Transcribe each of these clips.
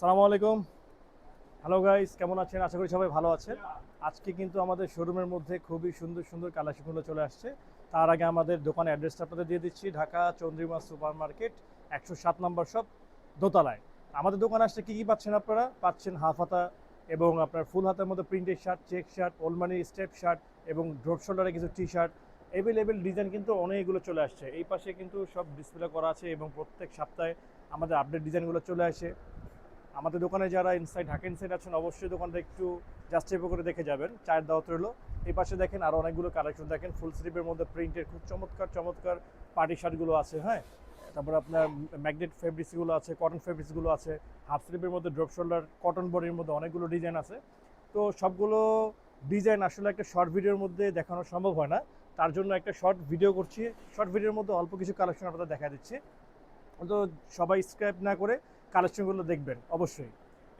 আসসালামু আলাইকুম। Hello guys, কেমন আছেন? আশা করি সবাই ভালো আছেন। আজকে কিন্তু আমাদের শোরুমের মধ্যে খুবই সুন্দর সুন্দর কালেকশনগুলো চলে আসছে। তার আগে আমাদের দোকানের অ্যাড্রেসটা আপনাদের দিয়ে দিচ্ছি। ঢাকা চন্দ্রিমা সুপার মার্কেট ১০৭ নম্বর শপ, দোতলায়। আমাদের দোকানে আসলে কী কী পাচ্ছেন আপনারা? পাচ্ছেন হাফ হাতা এবং আপনার ফুল হাতার মধ্যে প্রিন্টেড শার্ট, চেক শার্ট, ওলমানি স্টেপ শার্ট এবং ড্রপ শোল্ডারে কিছু টি শার্ট। এভেলেবেল ডিজাইন কিন্তু অনেকগুলো চলে আসছে। এই পাশে কিন্তু সব ডিসপ্লে করা আছে এবং প্রত্যেক সপ্তাহে আমাদের আপডেট ডিজাইনগুলো চলে আসে। আমাদের দোকানে যারা ঢাকা ইনসাইড আছেন অবশ্যই দোকানটা একটু জাস্টিফাই করে দেখে যাবেন। চায়ের দাওয়াত রইল। এই পাশে দেখেন আরও অনেকগুলো কালেকশন দেখেন, ফুল স্লিভের মধ্যে প্রিন্টের খুব চমৎকার চমৎকার পার্টি শার্টগুলো আছে। হ্যাঁ, তারপর আপনার ম্যাগনেট ফেব্রিক্সগুলো আছে, কটন ফেব্রিক্সগুলো আছে, হাফ স্লিভের মধ্যে ড্রপ শোল্ডার কটন বডির মধ্যে অনেকগুলো ডিজাইন আছে। তো সবগুলো ডিজাইন আসলে একটা শর্ট ভিডিওর মধ্যে দেখানো সম্ভব হয় না, তার জন্য একটা শর্ট ভিডিও করছি। শর্ট ভিডিওর মধ্যে অল্প কিছু কালেকশন আপনাদের দেখা দিচ্ছি। তো সবাই স্ক্র্যাপ না করে কালেকশনগুলো দেখবেন অবশ্যই।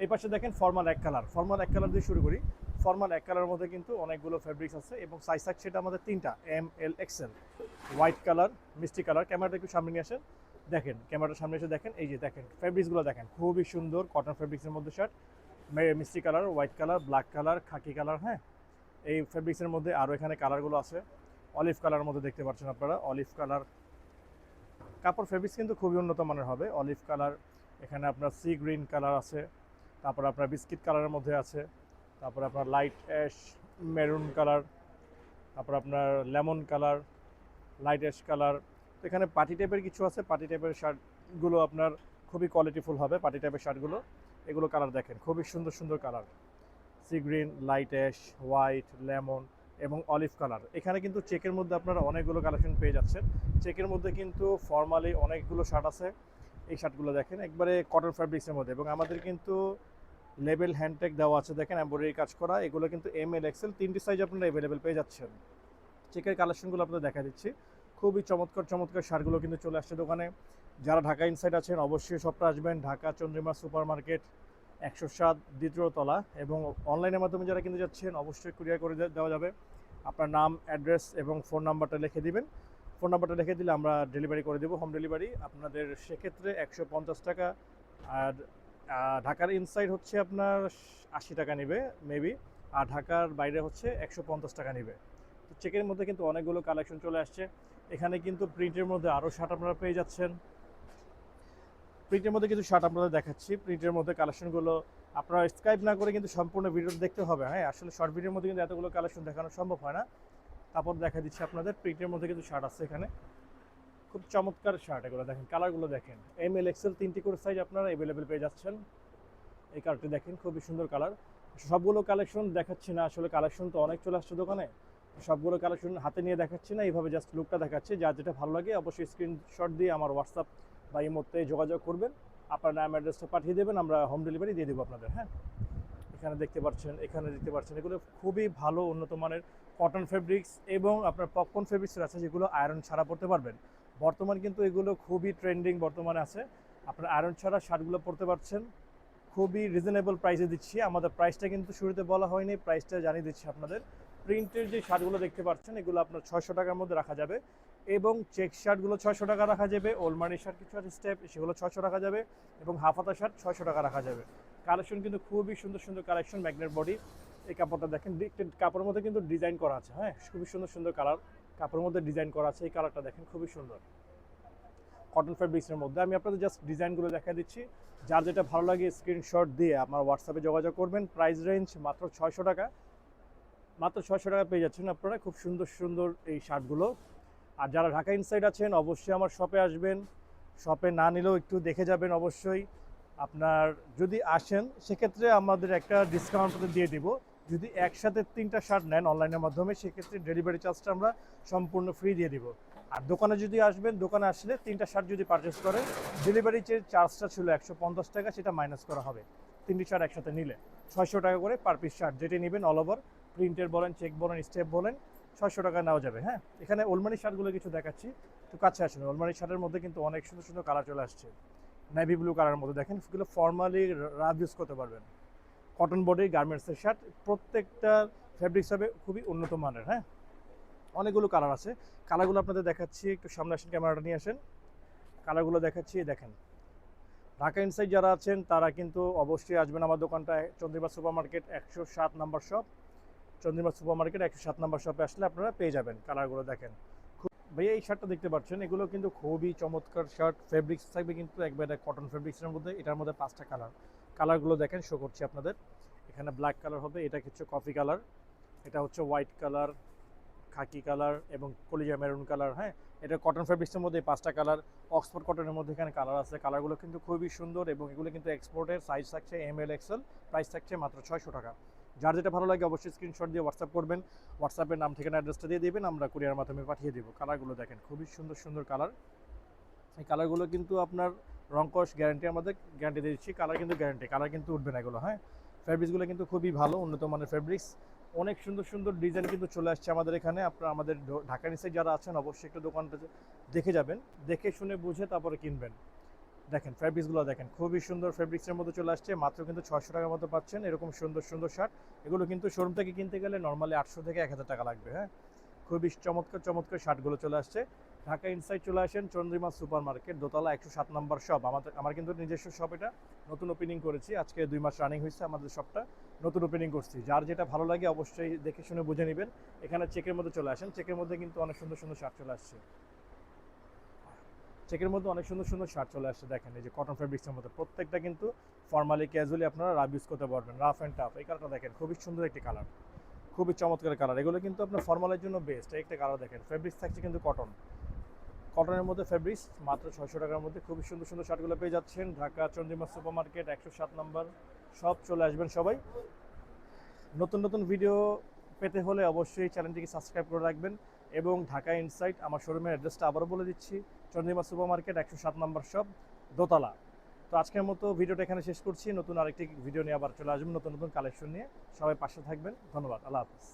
এই পাশে দেখেন ফর্মাল এক কালার দিয়ে শুরু করি। ফর্মাল এক কালারের মধ্যে কিন্তু অনেকগুলো ফ্যাব্রিক্স আছে এবং সাইজ থাকছে সেটা আমাদের তিনটা, এম, এল, এক্সেল। হোয়াইট কালার, মিষ্টি কালার। ক্যামেরাটা একটু সামনে নিয়ে আসেন। দেখেন, ক্যামেরাটার সামনে এসে দেখেন, এই যে দেখেন ফ্যাব্রিক্সগুলো দেখেন, খুবই সুন্দর কটন ফ্যাব্রিক্সের মধ্যে শার্ট। মিষ্টি colour, white colour, black colour, khaki colour. হ্যাঁ, এই ফ্যাব্রিক্সের মধ্যে আরও এখানে কালারগুলো আছে। অলিভ কালারের মধ্যে দেখতে পাচ্ছেন আপনারা, অলিভ কালার। কাপড় ফেব্রিক্স কিন্তু খুবই উন্নত মানের হবে। অলিভ কালার, এখানে আপনার সি গ্রিন কালার আছে, তারপর আপনার বিস্কিট কালারের মধ্যে আছে, তারপর আপনার লাইট অ্যাশ মেরুন কালার, তারপর আপনার lemon colour, light ash colour. তো এখানে পার্টি টাইপের কিছু আছে। পার্টি টাইপের শার্টগুলো আপনার খুবই কোয়ালিটিফুল হবে। পার্টি টাইপের শার্টগুলো, এগুলো কালার দেখেন, খুবই সুন্দর সুন্দর colour. Sea green, light ash, white, lemon এবং অলিভ কালার। এখানে কিন্তু চেকের মধ্যে আপনারা অনেকগুলো কালেকশন পেয়ে যাচ্ছেন। চেকের মধ্যে কিন্তু ফর্মালি অনেকগুলো শার্ট আছে। এই শার্টগুলো দেখেন একবারে কটন ফ্যাব্রিক্সের মধ্যে এবং আমাদের কিন্তু লেবেল হ্যান্ডটেগ দেওয়া আছে, দেখেন এমব্রয়ডারি কাজ করা। এগুলো কিন্তু এম, এল, এক্সেল তিনটি সাইজ আপনারা অ্যাভেলেবেল পেয়ে যাচ্ছেন। চেকের কালেকশনগুলো আপনাদের দেখা দিচ্ছি। খুবই চমৎকার চমৎকার শার্টগুলো কিন্তু চলে আসছে দোকানে। যারা ঢাকা ইনসাইড আছেন অবশ্যই সবটা আসবেন। ঢাকা চন্দ্রিমা সুপার মার্কেট ১০৭ দ্বিতীয় তলা। এবং অনলাইনের মাধ্যমে যারা কিনতে যাচ্ছেন অবশ্যই কুরিয়ার করে দেওয়া যাবে। আপনার নাম, অ্যাড্রেস এবং ফোন নাম্বারটা লিখে দিবেন। ফোন নাম্বারটা লিখে দিলে আমরা ডেলিভারি করে দেবো, হোম ডেলিভারি আপনাদের। সেক্ষেত্রে ১৫০ টাকা। আর ঢাকার ইনসাইড হচ্ছে আপনার ৮০ টাকা নেবে মেবি, আর ঢাকার বাইরে হচ্ছে ১৫০ টাকা নেবে। তো চেকের মধ্যে কিন্তু অনেকগুলো কালেকশন চলে আসছে। এখানে কিন্তু প্রিন্টের মধ্যে আরও শার্ট আপনারা পেয়ে যাচ্ছেন। প্রিন্টের মধ্যে কিছু শার্ট আপনাদের দেখাচ্ছি। প্রিন্টের মধ্যে কালেকশনগুলো আপনারা স্ক্রাইব না করে কিন্তু সম্পূর্ণ ভিডিও দেখতে হবে। হ্যাঁ, আসলে শর্ট ভিডিওর মধ্যে কিন্তু এতগুলো কালেকশন দেখানো সম্ভব হয় না। তারপর দেখা দিচ্ছি আপনাদের প্রিন্টের মধ্যে কিছু শার্ট আছে এখানে, খুব চমৎকার শার্ট। এগুলো দেখেন, কালারগুলো দেখেন, এম, এল, এক্সেল তিনটি করে সাইজ আপনারা অ্যাভেলেবেল পেয়ে যাচ্ছেন। এই কালারটি দেখেন, খুবই সুন্দর কালার। সবগুলো কালেকশন দেখাচ্ছি না, আসলে কালেকশন তো অনেক চলে আসছে দোকানে। সবগুলো কালেকশন হাতে নিয়ে দেখাচ্ছি না, এইভাবে জাস্ট লুকটা দেখাচ্ছি। যার যেটা ভালো লাগে অবশ্যই স্ক্রিনশট দিয়ে আমার হোয়াটসঅ্যাপ বা ইমোতে যোগাযোগ করবেন। আপনার নাম, অ্যাড্রেসটা পাঠিয়ে দেবেন, আমরা হোম ডেলিভারি দিয়ে দেবো আপনাদের। হ্যাঁ, এখানে দেখতে পাচ্ছেন, এখানে দেখতে পাচ্ছেন, এগুলো খুবই ভালো উন্নত মানের কটন ফেব্রিক্স এবং আপনার পপকর্ন ফেব্রিক্সের আছে, যেগুলো আয়রন ছাড়া পরতে পারবেন। বর্তমান কিন্তু এগুলো খুবই ট্রেন্ডিং বর্তমানে আছে। আপনার আয়রন ছাড়া শার্টগুলো পরতে পারছেন। খুবই রিজনেবল প্রাইসে দিচ্ছি। আমাদের প্রাইসটা কিন্তু শুরুতে বলা হয়নি, প্রাইসটা জানিয়ে দিচ্ছি আপনাদের। প্রিন্টের যে শার্টগুলো দেখতে পাচ্ছেন এগুলো আপনার ৬০০ টাকার মধ্যে রাখা যাবে এবং চেক শার্টগুলো ৬০০ টাকা রাখা যাবে। ওলমানি শার্ট কিছু আছে স্টেপ, সেগুলো ৬০০ রাখা যাবে এবং হাফ হাতা শার্ট ৬০০ টাকা রাখা যাবে। কালেকশন কিন্তু খুবই সুন্দর সুন্দর কালেকশন। ম্যাগনেট বডি, এই কাপড়টা দেখেন, কাপড়ের মধ্যে কিন্তু ডিজাইন করা আছে। হ্যাঁ, খুবই সুন্দর সুন্দর কালার, কাপড়ের মধ্যে ডিজাইন করা আছে। এই কালারটা দেখেন, খুবই সুন্দর কটন ফেব্রিক্সের মধ্যে। আমি আপনাদের জাস্ট ডিজাইনগুলো দেখা দিচ্ছি। যার যেটা ভালো লাগে স্ক্রিনশট দিয়ে আমার হোয়াটসঅ্যাপে যোগাযোগ করবেন। প্রাইস রেঞ্জ মাত্র ৬০০ টাকা। মাত্র ৬০০ টাকা পেয়ে যাচ্ছেন আপনারা খুব সুন্দর সুন্দর এই শার্টগুলো। আর যারা ঢাকা ইনসাইড আছেন অবশ্যই আমার শপে আসবেন। শপে না নিলেও একটু দেখে যাবেন অবশ্যই। আপনার যদি আসেন সেক্ষেত্রে আমাদের একটা ডিসকাউন্ট দিয়ে দিব। যদি একসাথে ৩টা শার্ট নেন অনলাইনের মাধ্যমে সেক্ষেত্রে ডেলিভারি চার্জটা আমরা সম্পূর্ণ ফ্রি দিয়ে দিব। আর দোকানে যদি আসবেন, দোকানে আসলে ৩টা শার্ট যদি পারচেস করেন ডেলিভারি যে চার্জটা ছিল ১৫০ টাকা সেটা মাইনাস করা হবে। ৩টি শার্ট একসাথে নিলে ৬০০ টাকা করে পার পিস শার্ট, যেটি নেবেন অল ওভার, প্রিন্টের বলেন, চেক বলেন, স্টেপ বলেন, ৬০০ টাকা নেওয়া যাবে। হ্যাঁ, এখানে ওলমানি শার্টগুলো কিছু দেখাচ্ছি, একটু কাছে আসেন। ওলমানি শার্টের মধ্যে কিন্তু অনেক সুন্দর সুন্দর কালার চলে আসছে। নেভি ব্লু কালারের মধ্যে দেখেন, এগুলো ফর্মালি রাফ ইউজ করতে পারবেন। কটন বডি গার্মেন্টসের শার্ট, প্রত্যেকটা ফ্যাব্রিক্স হবে খুবই উন্নত মানের। হ্যাঁ, অনেকগুলো কালার আছে। কালারগুলো আপনাদের দেখাচ্ছি, একটু সামনে আসেন, ক্যামেরাটা নিয়ে আসেন। কালারগুলো দেখাচ্ছি, দেখেন ঢাকা ইনসাইড যারা আছেন তারা কিন্তু অবশ্যই আসবেন আমার দোকানটা Chandrima super market 107 number shop. Chandrima super market 107 number শপে আসলে আপনারা পেয়ে যাবেন। কালারগুলো দেখেন, ভাইয়া এই শার্টটা দেখতে পাচ্ছেন, এগুলো কিন্তু খুবই চমৎকার শার্ট। ফেব্রিক্স থাকবে কিন্তু একবারে কটন ফেব্রিক্সের মধ্যে। এটার মধ্যে 5টা কালারগুলো দেখেন, শো করছি আপনাদের। এখানে ব্ল্যাক কালার হবে, এটা হচ্ছে কফি কালার, এটা হচ্ছে হোয়াইট কালার, খাকি কালার এবং কলিজা মেরুন কালার। হ্যাঁ, এটা কটন ফেব্রিক্সের মধ্যে 5টা কালার। অক্সফোর্ড কটনের মধ্যে এখানে কালার আছে। কালারগুলো কিন্তু খুবই সুন্দর এবং এগুলো কিন্তু এক্সপোর্টের। সাইজ থাকছে ML XL, প্রাইস থাকছে মাত্র 600 টাকা। যার যেটা ভালো লাগে অবশ্যই স্ক্রিনশট দিয়ে হোয়াটসঅ্যাপ করবেন। হোয়াটসঅ্যাপের নাম ঠিকানা অ্যাড্রেসটা দিয়ে দেবেন, আমরা কুরিয়ার মাধ্যমে পাঠিয়ে দেবো। কালারগুলো দেখেন, খুবই সুন্দর সুন্দর কালার। এই কালারগুলো কিন্তু আপনার রংকশ গ্যারান্টি, আমাদের গ্যারান্টি দিয়ে দিচ্ছি। কালার কিন্তু গ্যারান্টি, কালার কিন্তু উঠবে না এগুলো। হ্যাঁ, ফেব্রিক্সগুলো কিন্তু খুবই ভালো, উন্নত মানের ফেব্রিক্স। অনেক সুন্দর সুন্দর ডিজাইন কিন্তু চলে আসছে আমাদের এখানে। আপনারা আমাদের ঢাকা নিচে যারা আছেন অবশ্যই একটু দোকানটা দেখে যাবেন, দেখে শুনে বুঝে তারপরে কিনবেন। দেখেন ফেব্রিক্সগুলো দেখেন, খুবই সুন্দর ফেব্রিক্সের মধ্যে চলে আসছে। মাত্র কিন্তু 600 টাকার মতো পাচ্ছেন এরকম সুন্দর সুন্দর শার্ট। এগুলো কিন্তু শোরুম থেকে কিনতে গেলে নর্মালি 800 থেকে 1000 টাকা লাগবে। হ্যাঁ, খুবই চমৎকার চমৎকার শার্টগুলো চলে আসছে। ঢাকা ইনসাইড চলে আসেন চন্দ্রিমা সুপার মার্কেট, দোতলা 107 নম্বর শপ। আমার কিন্তু নিজস্ব শপ, এটা নতুন ওপেনিং করেছি, আজকে 2 মাস রানিং হয়েছে আমাদের শপটা, নতুন ওপেনিং করছি। যার যেটা ভালো লাগে অবশ্যই দেখে শুনে বুঝে নেবেন। এখানে চেকের মধ্যে চলে আসেন, চেকের মধ্যে কিন্তু অনেক সুন্দর সুন্দর শার্ট চলে আসছে। চেকের মধ্যে অনেক সুন্দর সুন্দর শার্ট চলে আসছে। দেখেন এই যে কটন ফেব্রিক্সের মধ্যে, প্রত্যেকটা কিন্তু ফর্মালি ক্যাজুয়ালি আপনারা রাফ ইউজ করতে পারবেন, রাফ অ্যান্ড টাফ। এই কালারটা দেখেন, খুবই সুন্দর একটি কালার, খুবই চমৎকার কালার। এগুলো কিন্তু আপনার ফর্মালের জন্য বেস্ট। একটা কালার দেখেন, ফেব্রিক্স থাকছে কিন্তু কটনের মধ্যে ফেব্রিক্স। মাত্র 600 টাকার মধ্যে খুবই সুন্দর সুন্দর শার্টগুলো পেয়ে যাচ্ছেন। ঢাকা চন্দ্রিমা সুপার মার্কেট 107 নম্বর সব চলে আসবেন সবাই। নতুন নতুন ভিডিও পেতে হলে অবশ্যই চ্যানেলটিকে সাবস্ক্রাইব করে রাখবেন। এবং ঢাকা ইনসাইট আমার শোরুমের অ্যাড্রেসটা আবারও বলে দিচ্ছি, চন্দ্রিমা সুপার মার্কেট 107 নম্বর শপ, দোতলা। তো আজকের মতো ভিডিওটা এখানে শেষ করছি। নতুন আরেকটি ভিডিও নিয়ে আবার চলে আসবেন নতুন নতুন কালেকশন নিয়ে। সবাই পাশে থাকবেন, ধন্যবাদ, আল্লাহ হাফিজ।